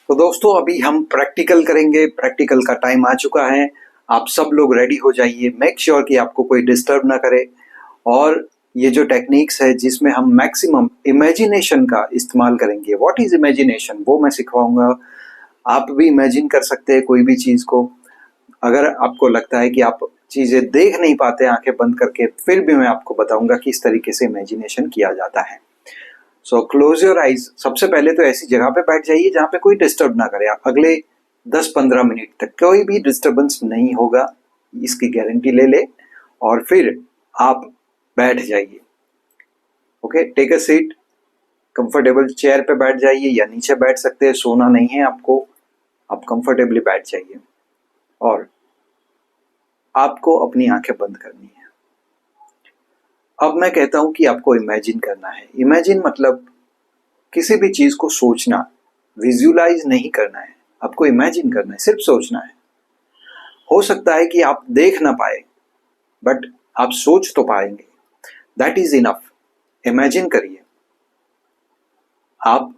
तो दोस्तों अभी हम प्रैक्टिकल करेंगे। प्रैक्टिकल का टाइम आ चुका है। आप सब लोग रेडी हो जाइए। मेक श्योर कि आपको कोई डिस्टर्ब ना करे। और ये जो टेक्निक्स है जिसमें हम मैक्सिमम इमेजिनेशन का इस्तेमाल करेंगे। व्हाट इज इमेजिनेशन, वो मैं सिखवाऊंगा। आप भी इमेजिन कर सकते हैं कोई भी चीज को। अगर आपको लगता है कि आप चीजें देख नहीं पाते आंखें बंद करके, फिर भी मैं आपको बताऊंगा किस तरीके से इमेजिनेशन किया जाता है। So close your eyes. सबसे पहले तो ऐसी जगह पे बैठ जाइए जहां पे कोई डिस्टर्ब ना करे। अगले 10-15 मिनट तक कोई भी डिस्टर्बेंस नहीं होगा, इसकी गारंटी ले ले। और फिर आप बैठ जाइए। Okay, take a seat. Comfortable chair पे बैठ जाइए या नीचे बैठ सकते हैं, सोना नहीं है आपको। आप कंफर्टेबली बैठ जाइए और आपको अपनी आंखें बंद करनी है। अब मैं कहता हूं कि आपको इमेजिन करना है। इमेजिन मतलब किसी भी चीज को सोचना, विजुअलाइज नहीं करना है। आपको इमेजिन करना है, सिर्फ सोचना है। हो सकता है कि आप देख ना पाए, बट आप सोच तो पाएंगे। That is enough. इमेजिन करिए आप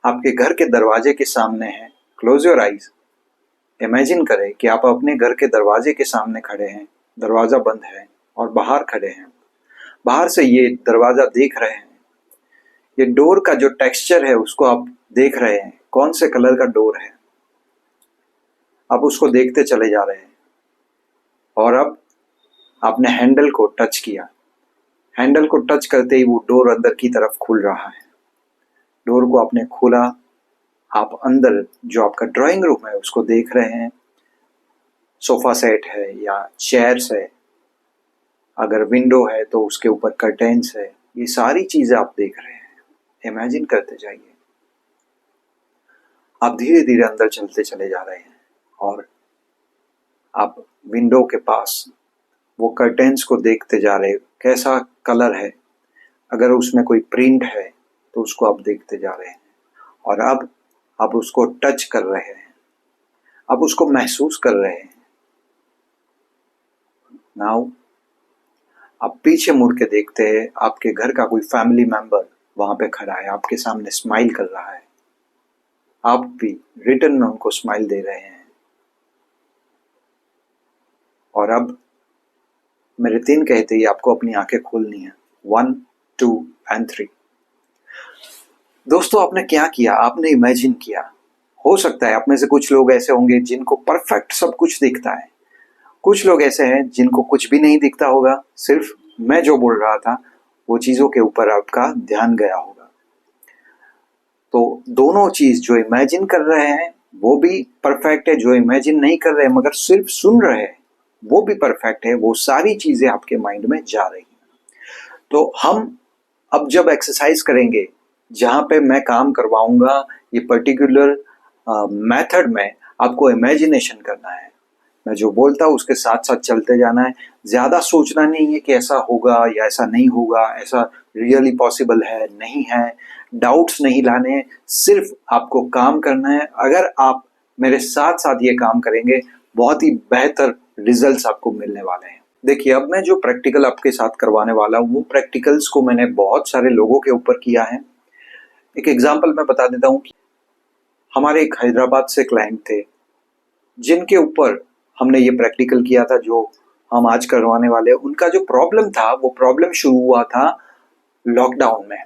आपके घर के दरवाजे के सामने हैं। Close your eyes. इमेजिन करें कि आप अपने घर के दरवाजे के सामने खड़े हैं, दरवाजा बंद है और बाहर खड़े हैं। बाहर से ये दरवाजा देख रहे हैं। ये डोर का जो टेक्सचर है उसको आप देख रहे हैं, कौन से कलर का डोर है। आप उसको देखते चले जा रहे हैं और अब आपने हैंडल को टच किया। हैंडल को टच करते ही वो डोर अंदर की तरफ खुल रहा है। डोर को आपने खोला। आप अंदर जो आपका ड्राइंग रूम है उसको देख रहे हैं। सोफा सेट है या चेयर्स है, अगर विंडो है तो उसके ऊपर कर्टेन्स है। ये सारी चीजें आप देख रहे हैं। इमेजिन करते जाइए। आप धीरे धीरे अंदर चलते चले जा रहे हैं और आप विंडो के पास वो कर्टेन्स को देखते जा रहे हैं, कैसा कलर है। अगर उसमें कोई प्रिंट है तो उसको आप देखते जा रहे हैं। और अब आप उसको टच कर रहे हैं, आप उसको महसूस कर रहे हैं। नाउ आप पीछे मुड़ के देखते हैं, आपके घर का कोई फैमिली मेंबर वहां पे खड़ा है, आपके सामने स्माइल कर रहा है। आप भी रिटर्न में उनको स्माइल दे रहे हैं। और अब मेरे 3 कहते ही आपको अपनी आंखें खोलनी है। 1, 2 एंड 3। दोस्तों आपने क्या किया? आपने इमेजिन किया। हो सकता है आप में से कुछ लोग ऐसे होंगे जिनको परफेक्ट सब कुछ दिखता है। कुछ लोग ऐसे हैं जिनको कुछ भी नहीं दिखता होगा, सिर्फ मैं जो बोल रहा था वो चीजों के ऊपर आपका ध्यान गया होगा। तो दोनों चीज, जो इमेजिन कर रहे हैं वो भी परफेक्ट है, जो इमेजिन नहीं कर रहे हैं मगर सिर्फ सुन रहे हैं वो भी परफेक्ट है। वो सारी चीजें आपके माइंड में जा रही हैं। तो हम अब जब एक्सरसाइज करेंगे, जहां पे मैं काम करवाऊंगा, ये पर्टिकुलर मेथड में आपको इमेजिनेशन करना है। मैं जो बोलता हूँ उसके साथ साथ चलते जाना है। ज्यादा सोचना नहीं है कि ऐसा होगा या ऐसा नहीं होगा, ऐसा रियली पॉसिबल है नहीं है। डाउट्स नहीं लाने, सिर्फ आपको काम करना है। अगर आप मेरे साथ साथ ये काम करेंगे, बहुत ही बेहतर रिजल्ट्स आपको मिलने वाले हैं। देखिए, अब मैं जो प्रैक्टिकल आपके साथ करवाने वाला हूँ वो प्रैक्टिकल्स को मैंने बहुत सारे लोगों के ऊपर किया है। एक एग्जाम्पल मैं बता देता हूँ कि हमारे एक हैदराबाद से क्लाइंट थे जिनके ऊपर हमने ये प्रैक्टिकल किया था, जो हम आज करवाने वाले हैं। उनका जो प्रॉब्लम था, वो प्रॉब्लम शुरू हुआ था लॉकडाउन में।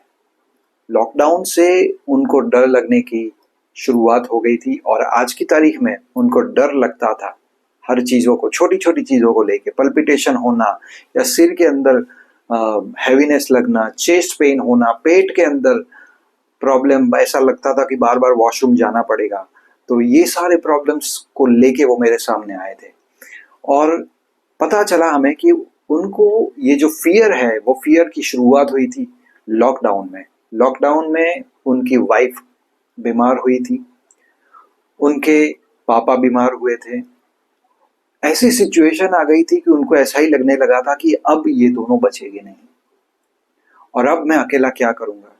लॉकडाउन से उनको डर लगने की शुरुआत हो गई थी और आज की तारीख में उनको डर लगता था हर चीजों को, छोटी छोटी चीजों को लेके। पल्पिटेशन होना या सिर के अंदर हैवीनेस लगना, चेस्ट पेन होना, पेट के अंदर प्रॉब्लम, ऐसा लगता था कि बार बार वॉशरूम जाना पड़ेगा। तो ये सारे प्रॉब्लम्स को लेके वो मेरे सामने आए थे और पता चला हमें कि उनको ये जो फियर है, वो फियर की शुरुआत हुई थी लॉकडाउन में। लॉकडाउन में उनकी वाइफ बीमार हुई थी, उनके पापा बीमार हुए थे। ऐसी सिचुएशन आ गई थी कि उनको ऐसा ही लगने लगा था कि अब ये दोनों बचेंगे नहीं और अब मैं अकेला क्या करूंगा,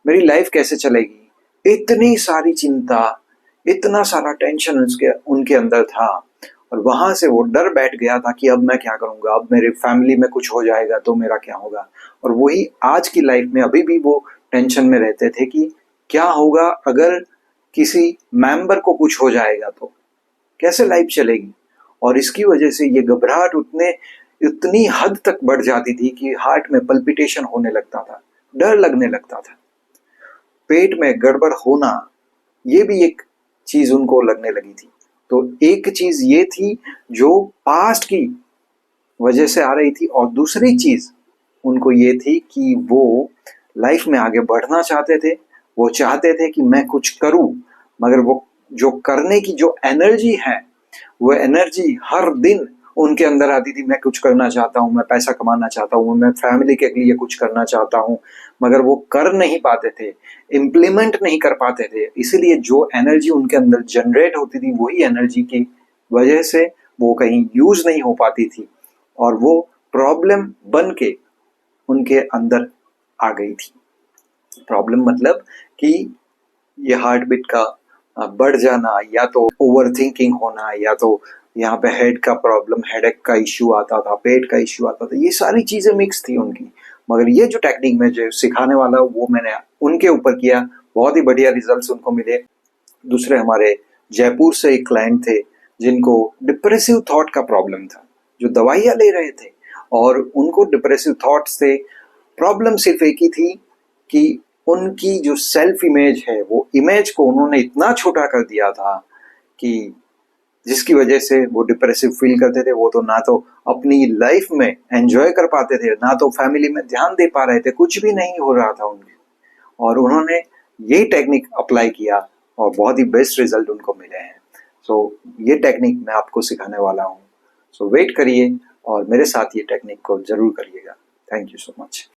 मेरी लाइफ कैसे चलेगी। इतनी सारी चिंता, इतना सारा टेंशन उनके अंदर था और वहां से वो डर बैठ गया था कि अब मैं क्या करूंगा, अब मेरे फैमिली में कुछ हो जाएगा तो मेरा क्या होगा। और वही आज की लाइफ में अभी भी वो टेंशन में रहते थे कि क्या होगा अगर किसी मेंबर को कुछ हो जाएगा तो कैसे लाइफ चलेगी। और इसकी वजह से ये घबराहट इतनी हद तक बढ़ जाती थी कि हार्ट में पल्पिटेशन होने लगता था, डर लगने लगता था, पेट में गड़बड़ होना, ये भी एक चीज उनको लगने लगी थी। तो एक चीज ये थी जो पास्ट की वजह से आ रही थी, और दूसरी चीज उनको ये थी कि वो लाइफ में आगे बढ़ना चाहते थे। वो चाहते थे कि मैं कुछ करूं, मगर वो जो करने की जो एनर्जी है, वो एनर्जी हर दिन उनके अंदर आती थी। मैं कुछ करना चाहता हूँ, मैं पैसा कमाना चाहता हूँ, मैं फैमिली के लिए कुछ करना चाहता हूँ, मगर वो कर नहीं पाते थे, इम्प्लीमेंट नहीं कर पाते थे। इसीलिए जो एनर्जी उनके अंदर जनरेट होती थी, वही एनर्जी की वजह से वो कहीं यूज नहीं हो पाती थी, और वो प्रॉब्लम बन के उनके अंदर आ गई थी। प्रॉब्लम मतलब कि ये हार्ट बीट का बढ़ जाना, या तो ओवर थिंकिंग होना, या तो यहाँ पे हेड का प्रॉब्लम, हेडेक का इश्यू आता था, पेट का इश्यू आता था, ये सारी चीजें मिक्स थी उनकी। मगर ये जो टेक्निक में जो सिखाने वाला वो मैंने उनके ऊपर किया, बहुत ही बढ़िया रिजल्ट्स उनको मिले। दूसरे हमारे जयपुर से एक क्लाइंट थे जिनको डिप्रेसिव थॉट का प्रॉब्लम था, जो दवाइयाँ ले रहे थे, और उनको डिप्रेसिव थॉट्स से प्रॉब्लम सिर्फ एक ही थी कि उनकी जो सेल्फ इमेज है, वो इमेज को उन्होंने इतना छोटा कर दिया था कि जिसकी वजह से वो डिप्रेसिव फील करते थे। वो तो ना तो अपनी लाइफ में एंजॉय कर पाते थे, ना तो फैमिली में ध्यान दे पा रहे थे, कुछ भी नहीं हो रहा था उनके। और उन्होंने यही टेक्निक अप्लाई किया और बहुत ही बेस्ट रिजल्ट उनको मिले हैं। सो ये टेक्निक मैं आपको सिखाने वाला हूँ। सो वेट करिए और मेरे साथ ये टेक्निक को जरूर करिएगा। Thank you so much.